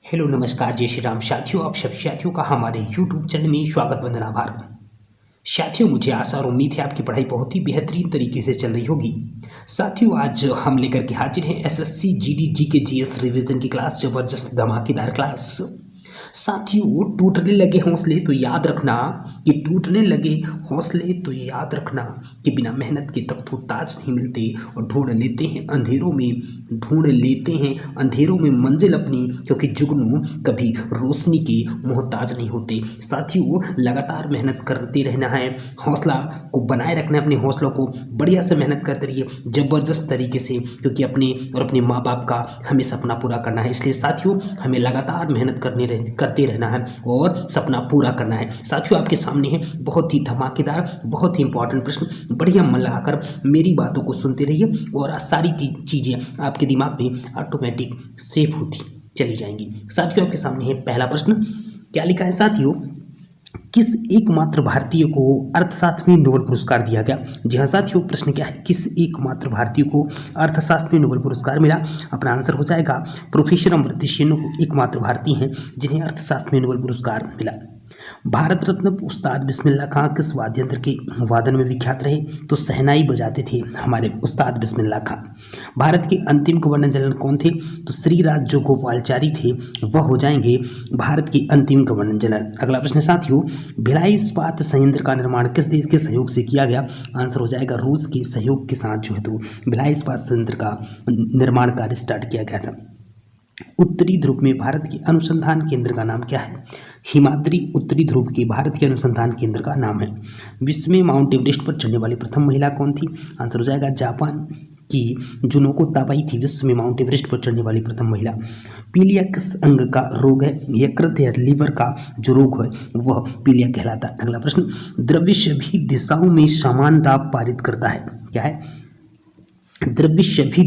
Hello नमस्कार जय श्री राम साथियों, आप सभी साथियों का हमारे यूट्यूब चैनल में स्वागत वंदन आभार। साथियों, मुझे आशा और उम्मीद है आपकी पढ़ाई बहुत ही बेहतरीन तरीके से चल रही होगी। साथियों, आज हम लेकर के हाजिर हैं SSC GD GK GS revision की क्लास, जबरदस्त धमाकेदार क्लास। साथियों, टूटने लगे हौसले तो याद रखना कि टूटने लगे हौसले तो याद रखना कि बिना मेहनत के तख्त ताज नहीं मिलते, और ढूंढ लेते हैं अंधेरों में मंजिल अपनी, क्योंकि जुगनू कभी रोशनी के मोहताज नहीं होते। साथियों, लगातार मेहनत करते रहना है, हौसला को बनाए रखना है, अपने हौसलों को बढ़िया से मेहनत करते रहिए जबरदस्त तरीके से, क्योंकि अपने माँ बाप का हमें सपना पूरा करना है। इसलिए साथियों, हमें लगातार मेहनत करते रहना है और सपना पूरा करना है। साथियों, आपके सामने है बहुत ही धमाकेदार, बहुत ही इंपॉर्टेंट प्रश्न। बढ़िया मन लगाकर मेरी बातों को सुनते रहिए और सारी चीज़ें आपके दिमाग में ऑटोमेटिक सेव होती चली जाएंगी। साथियों, आपके सामने है पहला प्रश्न। क्या लिखा है साथियों? किस एकमात्र भारतीय को अर्थशास्त्र में नोबेल पुरस्कार दिया गया? जी हाँ साथियों, प्रश्न क्या है? किस एकमात्र भारतीय को अर्थशास्त्र में नोबेल पुरस्कार मिला? अपना आंसर हो जाएगा प्रोफेसर अमर्त्य सेन को एकमात्र भारतीय हैं जिन्हें अर्थशास्त्र में नोबेल पुरस्कार मिला। भारत रत्न उस्ताद बिस्मिल्लाह खां किस वाद्य यंत्र के वादन में विख्यात रहे? तो शहनाई बजाते थे हमारे उस्ताद बिस्मिल्लाह खां। भारत के अंतिम गवर्नर जनरल कौन थे? तो श्री राज गोपालाचारी थे, वह हो जाएंगे भारत के अंतिम गवर्नर जनरल। अगला प्रश्न साथियों, भिलाई इस्पात संयंत्र का निर्माण किस देश के सहयोग से किया गया? आंसर हो जाएगा रूस के सहयोग के साथ जो है तो भिलाई इस्पात संयंत्र का निर्माण कार्य स्टार्ट किया गया था। उत्तरी ध्रुव में भारत के अनुसंधान केंद्र का नाम क्या है? हिमाद्री उत्तरी ध्रुव के भारत के अनुसंधान केंद्र का नाम है। विश्व में माउंट एवरेस्ट पर चढ़ने वाली प्रथम महिला कौन थी? आंसर हो जाएगा जापान की जुनोको ताबाई थी विश्व में माउंट एवरेस्ट पर चढ़ने वाली प्रथम महिला। पीलिया किस अंग का रोग है? यकृत या लीवर का जो रोग है वह पीलिया कहलाता है। अगला प्रश्न, द्रव्य सभी दिशाओं में समान दाब पारित करता है, क्या है? द्रव्य सभी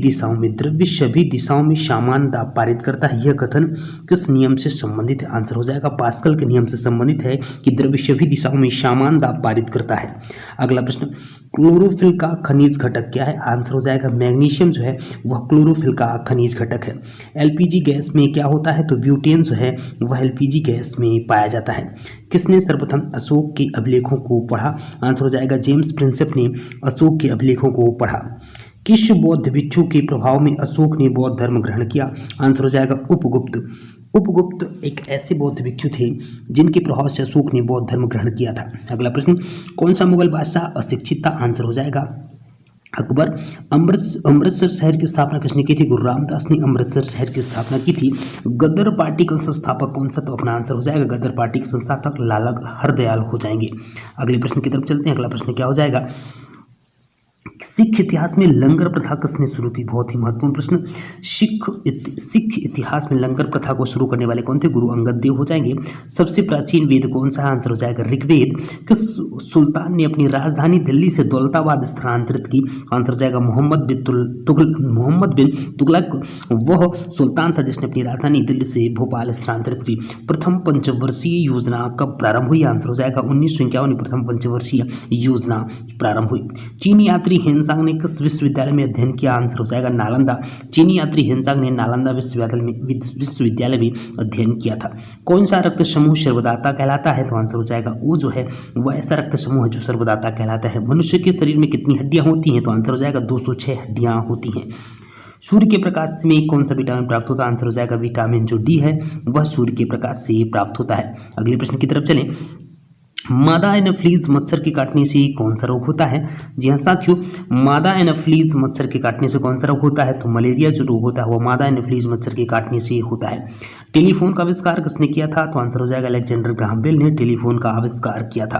दिशाओं में समान दाब पारित करता है, यह कथन किस नियम से संबंधित है? आंसर हो जाएगा पास्कल के नियम से संबंधित है कि द्रव्य सभी दिशाओं में समान दाब पारित करता है। अगला प्रश्न, क्लोरोफिल का खनिज घटक क्या है? आंसर हो जाएगा मैग्नीशियम जो है वह क्लोरोफिल का खनिज घटक है। एलपीजी गैस में क्या होता है? तो ब्यूटेन जो है वह एलपीजी गैस में पाया जाता है। किसने सर्वप्रथम अशोक के अभिलेखों को पढ़ा? आंसर हो जाएगा जेम्स प्रिंसेप ने अशोक के अभिलेखों को पढ़ा। किस बौद्ध भिक्षु के प्रभाव में अशोक ने बौद्ध धर्म ग्रहण किया? आंसर हो जाएगा उपगुप्त। उपगुप्त एक ऐसे बौद्ध भिक्षु थे जिनके प्रभाव से अशोक ने बौद्ध धर्म ग्रहण किया था। अगला प्रश्न, कौन सा मुगल बादशाह अशिक्षित था? आंसर हो जाएगा अकबर। अमृतसर शहर की स्थापना किसने की थी? गुरु रामदास ने अमृतसर शहर की स्थापना की थी। गदर पार्टी का संस्थापक कौन सा? तो अपना आंसर हो जाएगा गदर पार्टी के संस्थापक लाला हरदयाल हो जाएंगे। अगले प्रश्न की तरफ चलते हैं। अगला प्रश्न क्या हो जाएगा? सिख इतिहास में लंगर प्रथा किसने शुरू की? बहुत ही महत्वपूर्ण प्रश्न। सिख इतिहास में लंगर प्रथा को शुरू करने वाले कौन थे? गुरु अंगद देव हो जाएंगे। सबसे प्राचीन वेद कौन सा? आंसर हो जाएगा ऋग्वेद। किस सुल्तान ने अपनी राजधानी दिल्ली से दौलताबाद स्थानांतरित की? आंसर हो जाएगा मोहम्मद बिन तुगलक वह सुल्तान था जिसने अपनी राजधानी दिल्ली से भोपाल स्थानांतरित की। प्रथम पंचवर्षीय योजना कब प्रारंभ हुई? आंसर हो जाएगा 1951 में प्रथम पंचवर्षीय योजना प्रारंभ हुई। चीनी यात्री हेनसांग ने किस विश्वविद्यालय में अध्ययन किया? आंसर हो जाएगा नालंदा। चीनी यात्री हेनसांग ने नालंदा विश्वविद्यालय में अध्ययन किया था। कौन सा रक्त समूह सर्वदाता कहलाता है? तो आंसर हो जाएगा वो जो है वह ऐसा रक्त समूह है जो सर्वदाता कहलाता है। मनुष्य के शरीर में कितनी हड्डियां होती हैं? तो आंसर हो जाएगा 206 हड्डियां होती हैं। सूर्य के प्रकाश में कौन सा विटामिन प्राप्त होता है? आंसर हो जाएगा विटामिन जो डी है वह सूर्य के प्रकाश से प्राप्त होता है। अगले प्रश्न की तरफ चलें। मादा एनाफिलीज मच्छर के काटने से कौन सा रोग होता है? जी हाँ साथियों, मादा एनाफिलीज मच्छर के काटने से कौन सा रोग होता है? तो मलेरिया जो रोग होता है वो मादा एनाफिलीज मच्छर के काटने से होता है। टेलीफोन का आविष्कार किसने किया था? तो आंसर हो जाएगा अलेक्जेंडर ग्राहम बेल ने टेलीफोन का आविष्कार किया था।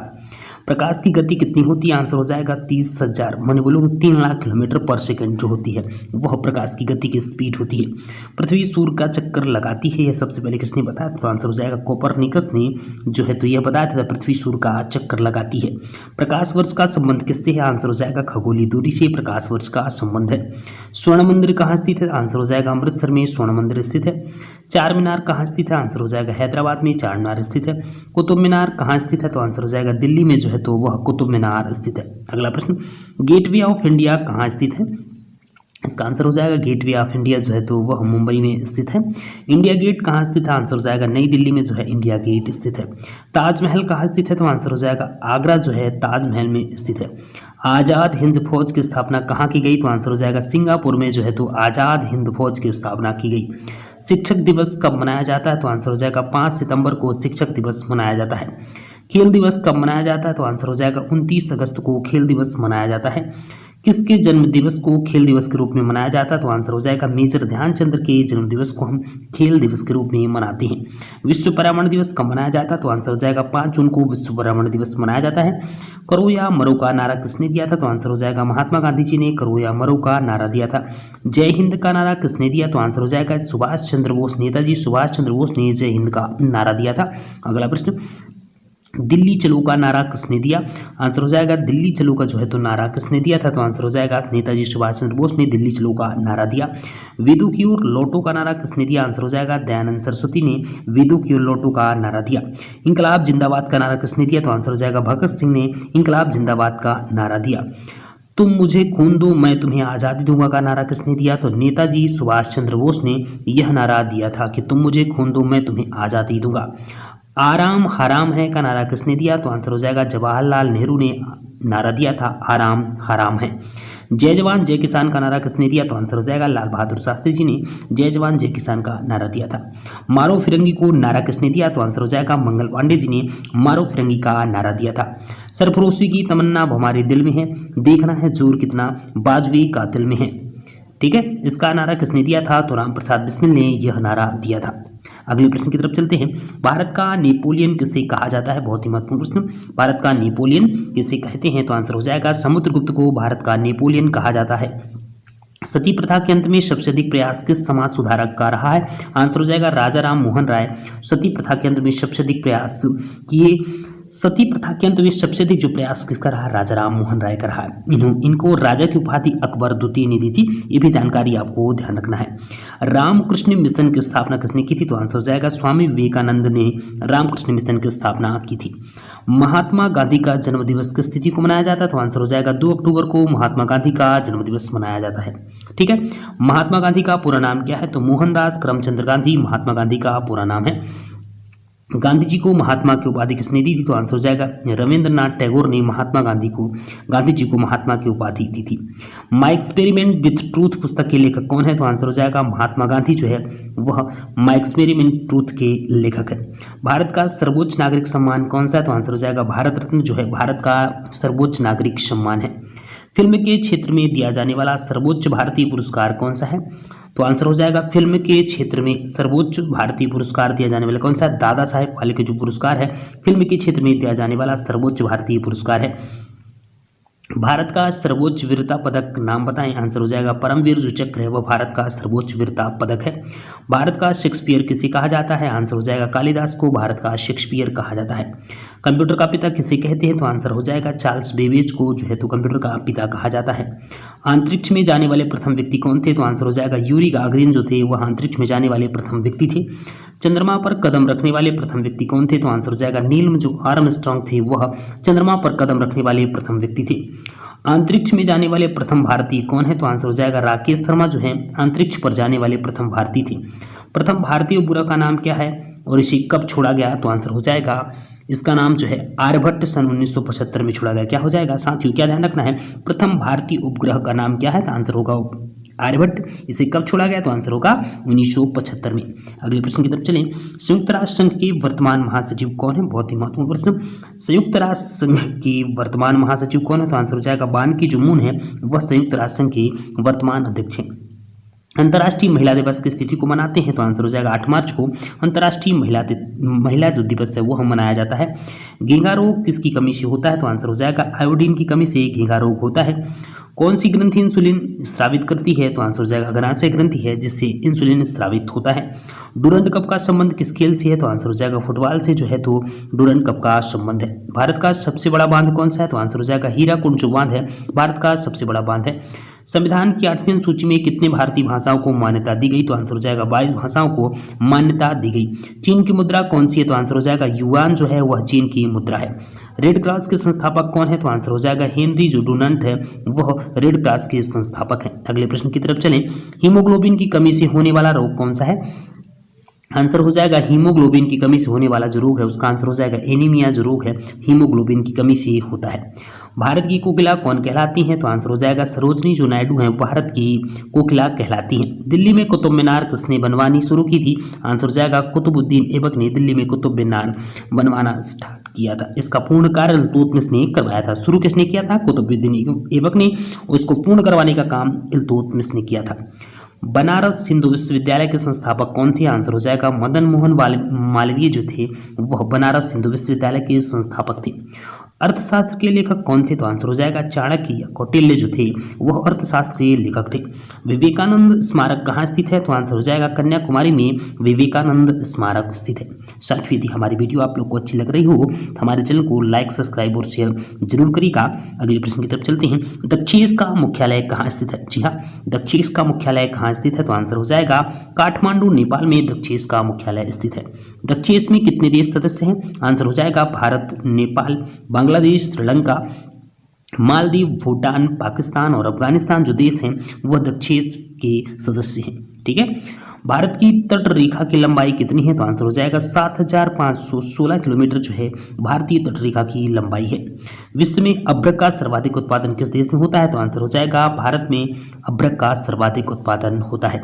प्रकाश की गति कितनी होती है? आंसर हो जाएगा 30,000 मैंने बोलो 3 लाख किलोमीटर पर सेकंड जो होती है वह प्रकाश की गति की स्पीड होती है। पृथ्वी सूर्य का चक्कर लगाती है, यह सबसे पहले किसने बताया? तो आंसर हो जाएगा कोपरनिकस ने जो है तो यह बताया था पृथ्वी सूर्य का चक्कर लगाती है। प्रकाश वर्ष का संबंध किससे है? आंसर हो जाएगा खगोलीय दूरी से प्रकाश वर्ष का संबंध है। स्वर्ण मंदिर कहाँ स्थित है? आंसर हो जाएगा अमृतसर में स्वर्ण मंदिर स्थित है। चार मीनार कहाँ स्थित है? आंसर हो जाएगा हैदराबाद में चार मीनार स्थित है। कुतुब मीनार कहाँ स्थित है? तो आंसर हो जाएगा दिल्ली में जो है तो वह कुतुब मीनार स्थित है। अगला प्रश्न, गेटवे ऑफ इंडिया कहाँ स्थित है? इसका आंसर हो जाएगा गेटवे ऑफ इंडिया जो है तो वह मुंबई में स्थित है। इंडिया गेट कहाँ स्थित है? आंसर हो जाएगा नई दिल्ली में जो है इंडिया गेट स्थित है। ताजमहल कहाँ स्थित है? तो आंसर हो जाएगा आगरा जो है ताजमहल में स्थित है। आज़ाद हिंद फौज की स्थापना कहाँ की गई? तो आंसर हो जाएगा सिंगापुर में जो है तो आज़ाद हिंद फौज की स्थापना की गई। शिक्षक दिवस कब मनाया जाता है? तो आंसर हो जाएगा 5 सितंबर को शिक्षक दिवस मनाया जाता है। खेल दिवस कब मनाया जाता है? तो आंसर हो जाएगा 29 अगस्त को खेल दिवस मनाया जाता है। किसके जन्म दिवस को खेल दिवस के रूप में मनाया जाता है? तो आंसर हो जाएगा मेजर ध्यानचंद के जन्म दिवस को हम खेल दिवस के रूप में मनाते हैं। विश्व पर्यावरण दिवस कब मनाया जाता है? तो आंसर हो जाएगा 5 जून को विश्व पर्यावरण दिवस मनाया जाता है। करो या मरो का नारा किसने दिया था? तो आंसर हो जाएगा महात्मा गांधी जी ने करो या मरो का नारा दिया था। जय हिंद का नारा किसने दिया? तो आंसर हो जाएगा सुभाष चंद्र बोस, नेताजी सुभाष चंद्र बोस ने जय हिंद का नारा दिया था। अगला प्रश्न, दिल्ली चलो का नारा किसने दिया? आंसर हो जाएगा दिल्ली चलो का जो है तो नारा किसने दिया था? तो आंसर हो जाएगा नेताजी सुभाष चंद्र बोस ने दिल्ली चलो का नारा दिया। वेदों की ओर लौटो का नारा किसने दिया? आंसर हो जाएगा दयानंद सरस्वती ने वेदों की ओर लौटो का नारा दिया। इंकलाब जिंदाबाद का नारा किसने दिया? तो आंसर हो जाएगा भगत सिंह ने इंकलाब जिंदाबाद का नारा दिया। तुम मुझे खून दो मैं तुम्हें आज़ादी दूंगा का नारा किसने दिया? तो नेताजी सुभाष चंद्र बोस ने यह नारा दिया था कि तुम मुझे खून दो मैं तुम्हें आज़ादी दूंगा। आराम हराम है का नारा किसने दिया? तो आंसर हो जाएगा जवाहरलाल नेहरू ने नारा दिया था आराम हराम है। जय जवान जय किसान का नारा किसने दिया? तो आंसर हो जाएगा लाल बहादुर शास्त्री जी ने जय जवान जय किसान का नारा दिया था। मारो फिरंगी को नारा किसने दिया? तो आंसर हो जाएगा मंगल पांडे जी ने मारो फिरंगी का नारा दिया था। सरफरोशी की तमन्ना अब हमारे दिल में है, देखना है जोर कितना बाजवे कातिल में है। ठीक है, इसका नारा किसने दिया था? तो राम प्रसाद बिस्मिल ने यह नारा दिया था। अगले प्रश्न की तरफ चलते हैं। भारत का नेपोलियन किसे कहा जाता है? बहुत ही महत्वपूर्ण प्रश्न। भारत का नेपोलियन किसे कहते हैं? तो आंसर हो जाएगा समुद्रगुप्त को भारत का नेपोलियन कहा जाता है। सती प्रथा के अंत में सबसे अधिक प्रयास किस समाज सुधारक का रहा है? आंसर हो जाएगा राजा राम मोहन राय सती प्रथा के अंत में सबसे अधिक प्रयास किए। सती प्रथा के अंत में सबसे अधिक जो प्रयास किसका रहा? राजा राम मोहन राय का रहा है। इनको राजा की उपाधि अकबर द्वितीय ने दी थी, ये भी जानकारी आपको ध्यान रखना है। रामकृष्ण मिशन की स्थापना किसने की थी? तो आंसर हो जाएगा स्वामी विवेकानंद ने रामकृष्ण मिशन की स्थापना की थी। महात्मा गांधी का जन्म दिवस किस तिथि को मनाया जाता है? तो आंसर हो जाएगा 2 अक्टूबर को महात्मा गांधी का जन्म दिवस मनाया जाता है। ठीक है, महात्मा गांधी का पूरा नाम क्या है? तो मोहनदास करमचंद गांधी महात्मा गांधी का पूरा नाम है। गांधी जी को महात्मा की उपाधि किसने दी थी? तो आंसर हो जाएगा रविंद्रनाथ टैगोर ने गांधी जी को महात्मा की उपाधि दी थी। माई एक्सपेरिमेंट विथ ट्रूथ पुस्तक के लेखक कौन है? तो आंसर हो जाएगा महात्मा गांधी जो है वह माई एक्सपेरिमेंट ट्रूथ के लेखक है। भारत का सर्वोच्च नागरिक सम्मान कौन सा है? तो आंसर हो जाएगा भारत रत्न जो है भारत का सर्वोच्च नागरिक सम्मान है। फिल्म के क्षेत्र में दिया जाने वाला सर्वोच्च भारतीय पुरस्कार कौन सा है? तो आंसर हो जाएगा फिल्म के क्षेत्र में सर्वोच्च भारतीय पुरस्कार दिया जाने वाला कौन सा? दादा साहेब फाल्के जो पुरस्कार है फिल्म के क्षेत्र में दिया जाने वाला सर्वोच्च भारतीय पुरस्कार है। भारत का सर्वोच्च वीरता पदक नाम बताएं। आंसर हो जाएगा परमवीर जो चक्र है वह भारत का सर्वोच्च वीरता पदक है। भारत का शेक्सपियर किसे कहा जाता है? आंसर हो जाएगा कालिदास को भारत का शेक्सपियर कहा जाता है। कंप्यूटर का पिता किसे कहते हैं? तो आंसर हो जाएगा चार्ल्स बेबेज को जो है तो कंप्यूटर का पिता कहा जाता है। अंतरिक्ष में जाने वाले प्रथम व्यक्ति कौन थे? तो आंसर हो जाएगा यूरी गागरिन जो थे वह अंतरिक्ष में जाने वाले प्रथम व्यक्ति थे। चंद्रमा पर कदम रखने वाले प्रथम व्यक्ति कौन थे? तो आंसर हो जाएगा नील जो आर्मस्ट्रांग थे वह चंद्रमा पर कदम रखने वाले प्रथम व्यक्ति थे। अंतरिक्ष में जाने वाले प्रथम भारतीय कौन है? तो आंसर हो जाएगा राकेश शर्मा जो है अंतरिक्ष पर जाने वाले प्रथम भारतीय थे। प्रथम भारतीय उपग्रह का नाम क्या है और इसे कब छोड़ा गया? तो आंसर हो जाएगा इसका नाम जो है आर्यभट्ट सन 1975 में छोड़ा गया। क्या हो जाएगा साथियों? क्या ध्यान रखना है, प्रथम भारतीय उपग्रह का नाम क्या है? तो आंसर होगा आर्यभट्ट। इसे कब छोड़ा गया? तो आंसर होगा 1975 में। अगले प्रश्न की तरफ चलें। संयुक्त राष्ट्र संघ के वर्तमान महासचिव कौन है? बहुत ही महत्वपूर्ण प्रश्न। संयुक्त राष्ट्र संघ के वर्तमान महासचिव कौन है? तो आंसर हो जाएगा बान की जो मून है वह संयुक्त राष्ट्र संघ के वर्तमान अध्यक्ष हैं। अंतर्राष्ट्रीय महिला दिवस किस तिथि को मनाते हैं? तो आंसर हो जाएगा 8 मार्च को अंतर्राष्ट्रीय महिला जो दिवस है वह मनाया जाता है। घेंघा रोग किसकी कमी से होता है? तो आंसर हो जाएगा आयोडीन की कमी से घेंघा रोग होता है। कौन सी ग्रंथि इंसुलिन स्रावित करती है? तो आंसर हो जाएगा अग्नाशय ग्रंथि है जिससे इंसुलिन स्रावित होता है। डूरंड कप का संबंध किस खेल से है? तो आंसर हो जाएगा फुटबॉल से जो है तो डूरंड कप का संबंध है। भारत का सबसे बड़ा बांध कौन सा है? तो आंसर हो जाएगा हीराकुंड जो बांध है भारत का सबसे बड़ा बांध है। संविधान की 8वीं अनुसूची में कितने भारतीय भाषाओं को मान्यता दी गई? तो आंसर हो जाएगा 22 भाषाओं को मान्यता दी गई। चीन की मुद्रा कौन सी है? तो आंसर हो जाएगा युआन जो है वह चीन की मुद्रा है। रेड क्रॉस के संस्थापक कौन है? तो आंसर हो जाएगा हेनरी जो डुनांट है वह रेड क्रॉस के संस्थापक हैं। अगले प्रश्न की तरफ चलें। हीमोग्लोबिन की कमी से होने वाला रोग कौन सा है? आंसर हो जाएगा हीमोग्लोबिन की कमी से होने वाला जो रोग है उसका आंसर हो जाएगा एनीमिया जो रोग है हीमोग्लोबिन की कमी से होता है। भारत की कोकिला कौन कहलाती हैं? तो आंसर हो जाएगा सरोजनी जो नायडू हैं भारत की कोकिला कहलाती हैं। दिल्ली में कुतुब मीनार किसने बनवानी शुरू की थी? आंसर हो जाएगा कुतुबुद्दीन ऐबक ने दिल्ली में कुतुब मीनार बनवाना स्टार्ट किया था। इसका पूर्ण कार्य इल्तुतमिश ने करवाया था। शुरू किसने किया था? कुतुबुद्दीन ऐबक ने। उसको पूर्ण करवाने का काम इल्तुतमिश ने किया था। बनारस हिंदू विश्वविद्यालय के संस्थापक कौन थे? आंसर हो जाएगा मदन मोहन मालवीय जो थे वह बनारस हिंदू विश्वविद्यालय के संस्थापक थे। अर्थशास्त्र के लेखक कौन थे? तो आंसर हो जाएगा चाणक्य या कौटिल्य जो थे वह अर्थशास्त्र के लेखक थे। विवेकानंद स्मारक कहाँ स्थित है? तो आंसर हो जाएगा कन्याकुमारी में विवेकानंद स्मारक स्थित है। साथियों यदि हमारी वीडियो आप लोग को अच्छी लग रही हो तो हमारे चैनल को लाइक सब्सक्राइब और शेयर जरूर करिएगा। अगले प्रश्न की तरफ चलते हैं। दक्षेस का मुख्यालय कहाँ स्थित है? जी हाँ, दक्षेस का मुख्यालय कहाँ स्थित है? तो आंसर हो जाएगा काठमांडू नेपाल में दक्षेस का मुख्यालय स्थित है। दक्षेस में कितने देश सदस्य हैं? आंसर हो जाएगा भारत, नेपाल, बांग्लादेश, श्रीलंका, मालदीव, भूटान, पाकिस्तान और अफगानिस्तान जो देश हैं वह दक्षेस के सदस्य हैं। ठीक है। भारत की तट रेखा की लंबाई कितनी है? तो आंसर हो जाएगा 7516 किलोमीटर जो है भारतीय तट रेखा की लंबाई है। विश्व में अभ्रक का सर्वाधिक उत्पादन किस देश में होता है? तो आंसर हो जाएगा भारत में अभ्रक का सर्वाधिक उत्पादन होता है।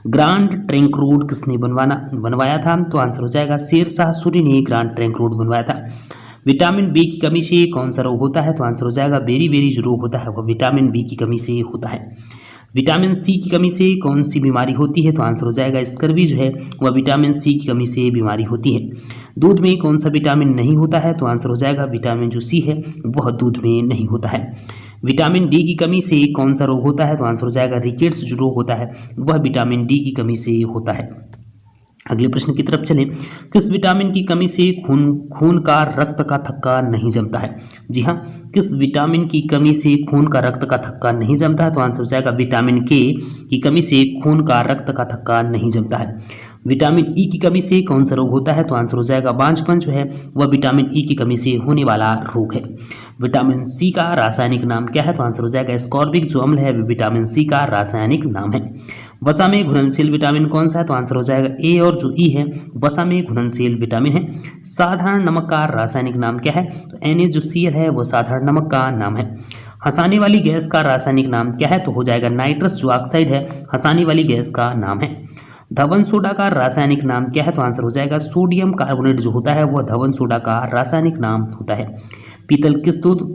ग्रांड ट्रंक रोड किसने बनवाया था? तो आंसर हो जाएगा शेरशाह सूरी ने ग्रांड ट्रंक रोड बनवाया था। विटामिन बी की कमी से कौन सा रोग होता है? तो आंसर हो जाएगा बेरी जो रोग होता है वह विटामिन बी की कमी से होता है। विटामिन सी की कमी से कौन सी बीमारी होती है? तो आंसर हो जाएगा स्कर्वी जो है वह विटामिन सी की कमी से बीमारी होती है। दूध में कौन सा विटामिन नहीं होता है? तो आंसर हो जाएगा विटामिन जो सी है वह दूध में नहीं होता है। विटामिन डी की कमी से कौन सा रोग होता है? तो आंसर हो जाएगा रिकेट्स जो रोग होता है वह विटामिन डी की कमी से होता है। अगले प्रश्न की तरफ चलें। किस विटामिन की कमी से खून का रक्त का थक्का नहीं जमता है? जी हाँ, किस विटामिन की कमी से खून का रक्त का थक्का नहीं जमता है? तो आंसर हो जाएगा विटामिन के की कमी से खून का रक्त का थक्का नहीं जमता है। विटामिन ई की कमी से कौन सा रोग होता है? तो आंसर हो जाएगा बांझपन जो है वह विटामिन ई की कमी से होने वाला रोग है। विटामिन सी का रासायनिक नाम क्या है? तो आंसर हो जाएगा एस्कॉर्बिक जो अम्ल है विटामिन सी का रासायनिक नाम है। वसा में घुलनशील विटामिन कौन सा है? तो आंसर हो जाएगा ए और जो ई है वसा में घुलनशील विटामिन है। साधारण नमक का रासायनिक नाम क्या है? तो NaCl है वह साधारण नमक का नाम है। हंसाने वाली गैस का रासायनिक नाम क्या है? तो हो जाएगा नाइट्रस जो ऑक्साइड है हंसाने वाली गैस का नाम है। धवन सोडा का रासायनिक नाम क्या है? तो आंसर हो जाएगा सोडियम कार्बोनेट जो होता है वह धवन सोडा का रासायनिक नाम होता है। पीतल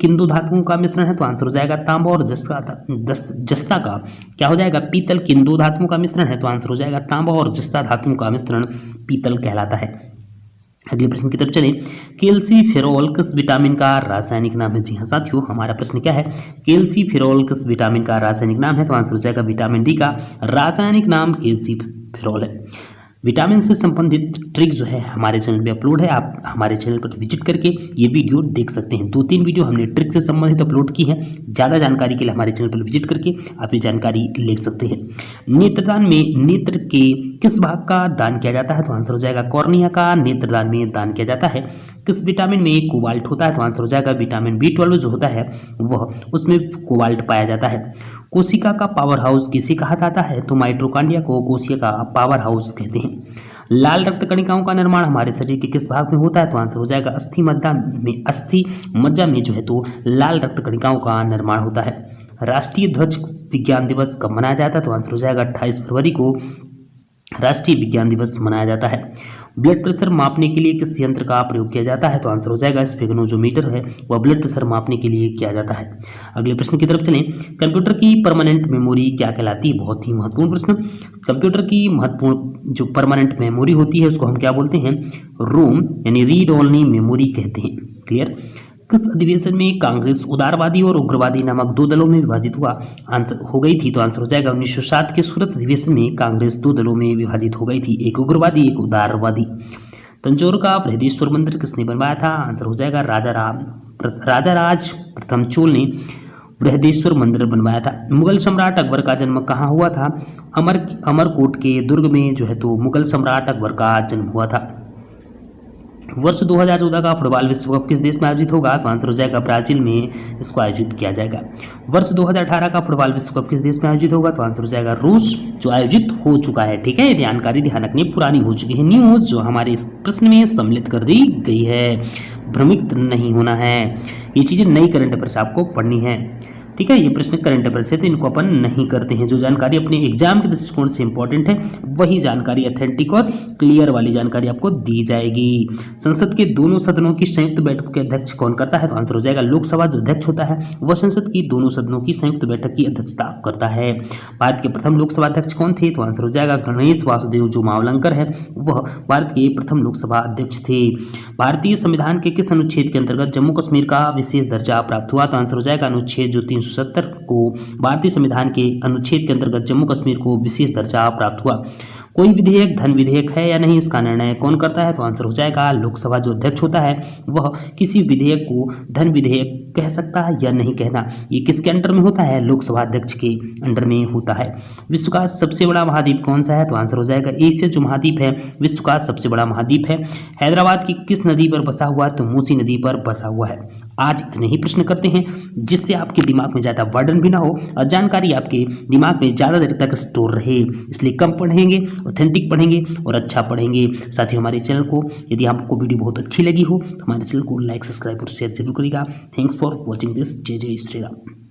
किन दो धातुओं का मिश्रण है? तो आंसर हो जाएगा तांबा और जस्ता का क्या हो जाएगा? पीतल किन दो धातुओं का मिश्रण है? तो आंसर हो जाएगा तांबा और जस्ता धातुओं का मिश्रण पीतल कहलाता है। अगले प्रश्न की तरफ चलें। कैल्सीफेरॉल किस विटामिन का रासायनिक नाम है? जी हाँ साथियों, हमारा प्रश्न क्या है? कैल्सीफेरॉल किस विटामिन का रासायनिक नाम है? तो आंसर हो जाएगा विटामिन डी का रासायनिक नाम कैल्सीफेरॉल है। विटामिन से संबंधित ट्रिक जो है हमारे चैनल पे अपलोड है, आप हमारे चैनल पर विजिट करके ये वीडियो देख सकते हैं। 2-3 वीडियो हमने ट्रिक से संबंधित अपलोड की है। ज़्यादा जानकारी के लिए हमारे चैनल पर विजिट करके आप ये जानकारी ले सकते हैं। नेत्रदान में नेत्र के किस भाग का दान किया जाता है? तो आंसर हो जाएगा कॉर्निया का नेत्रदान में दान किया जाता है। किस विटामिन में कोबाल्ट होता है? तो आंसर हो जाएगा विटामिन B12 जो होता है वह उसमें कोबाल्ट पाया जाता है। कोशिका का पावर हाउस किसे कहा जाता है? तो माइटोकॉन्ड्रिया को कोशिका का पावर हाउस कहते हैं। लाल रक्त कणिकाओं का निर्माण हमारे शरीर के किस भाग में होता है? तो आंसर हो जाएगा अस्थि मज्जा में जो है तो लाल रक्त कणिकाओं का निर्माण होता है। राष्ट्रीय ध्वज विज्ञान दिवस कब मनाया जाता है? तो आंसर हो जाएगा 28 फरवरी को राष्ट्रीय विज्ञान दिवस मनाया जाता है। ब्लड प्रेशर मापने के लिए किस यंत्र का प्रयोग किया जाता है? तो आंसर हो जाएगा स्फेग्नोमीटर है वह ब्लड प्रेशर मापने के लिए किया जाता है। अगले प्रश्न की तरफ चलें। कंप्यूटर की परमानेंट मेमोरी क्या कहलाती है? बहुत ही महत्वपूर्ण प्रश्न। कंप्यूटर की महत्वपूर्ण जो परमानेंट मेमोरी होती है उसको हम क्या बोलते हैं? रोम यानी रीड ओनली मेमोरी कहते हैं। क्लियर। किस अधिवेशन में कांग्रेस उदारवादी और उग्रवादी नामक 2 दलों में विभाजित हो गई थी? तो आंसर हो जाएगा 1907 के सूरत अधिवेशन में कांग्रेस 2 दलों में विभाजित हो गई थी, एक उग्रवादी एक उदारवादी। तंजौर का बृहदेश्वर मंदिर किसने बनवाया था? आंसर हो जाएगा राजा राज प्रथम चोल ने बृहदेश्वर मंदिर बनवाया था। मुगल सम्राट अकबर का जन्म कहाँ हुआ था? अमरकोट के दुर्ग में जो है तो मुगल सम्राट अकबर का जन्म हुआ था। वर्ष 2014 का फुटबॉल विश्व कप किस देश में आयोजित होगा? तो आंसर हो जाएगा ब्राजील में इसको आयोजित किया जाएगा। वर्ष 2018 का फुटबॉल विश्व कप किस देश में आयोजित होगा? तो आंसर हो जाएगा रूस, जो आयोजित हो चुका है। ठीक है, ये जानकारी ध्यान रखनी, पुरानी हो चुकी है न्यूज जो हमारे इस प्रश्न में सम्मिलित कर दी गई है। भ्रमित नहीं होना है, ये चीज़ें नई करंट अफेयर से आपको पढ़नी है। ठीक है, ये प्रश्न करंट अफेयर से तो इनको अपन नहीं करते हैं। जो जानकारी अपने एग्जाम के दृष्टिकोण से इंपॉर्टेंट है वही जानकारी ऑथेंटिक और क्लियर वाली जानकारी आपको दी जाएगी। संसद के दोनों सदनों की संयुक्त बैठक के अध्यक्ष कौन करता है? तो आंसर हो जाएगा लोकसभा जो अध्यक्ष होता है वह संसद की दोनों सदनों की संयुक्त बैठक की अध्यक्षता करता है। भारत के प्रथम लोकसभा अध्यक्ष कौन थे? तो आंसर हो जाएगा गणेश वासुदेव जो मावलंकर है वह भारत के प्रथम लोकसभा अध्यक्ष थे। भारतीय संविधान के किस अनुच्छेद के अंतर्गत जम्मू कश्मीर का विशेष दर्जा प्राप्त हुआ? तो आंसर हो जाएगा अनुच्छेद जो 370 को भारतीय संविधान के अनुच्छेद के अंतर्गत जम्मू कश्मीर को विशेष दर्जा प्राप्त हुआ। कोई विधेयक धन विधेयक है या नहीं, इसका निर्णय कौन करता है? तो आंसर हो जाएगा लोकसभा जो अध्यक्ष होता है वह किसी विधेयक को धन विधेयक कह सकता है या नहीं कहना, ये किसके अंडर में होता है? लोकसभा अध्यक्ष के अंडर में होता है। विश्व का सबसे बड़ा महाद्वीप कौन सा है? तो आंसर हो जाएगा एशिया जो महाद्वीप है विश्व का सबसे बड़ा महाद्वीप है। हैदराबाद की किस नदी पर बसा हुआ है? तो मूसी नदी पर बसा हुआ है। आज इतने ही प्रश्न करते हैं जिससे आपके दिमाग में ज़्यादा वर्डन भी ना हो और जानकारी आपके दिमाग में ज़्यादा देर तक स्टोर रहे, इसलिए कम पढ़ेंगे, ऑथेंटिक पढ़ेंगे और अच्छा पढ़ेंगे। साथ ही हमारे चैनल को यदि आपको वीडियो बहुत अच्छी लगी हो तो हमारे चैनल को लाइक, सब्सक्राइब और शेयर जरूर करिएगा। Thanks for watching this. जय जय श्री राम।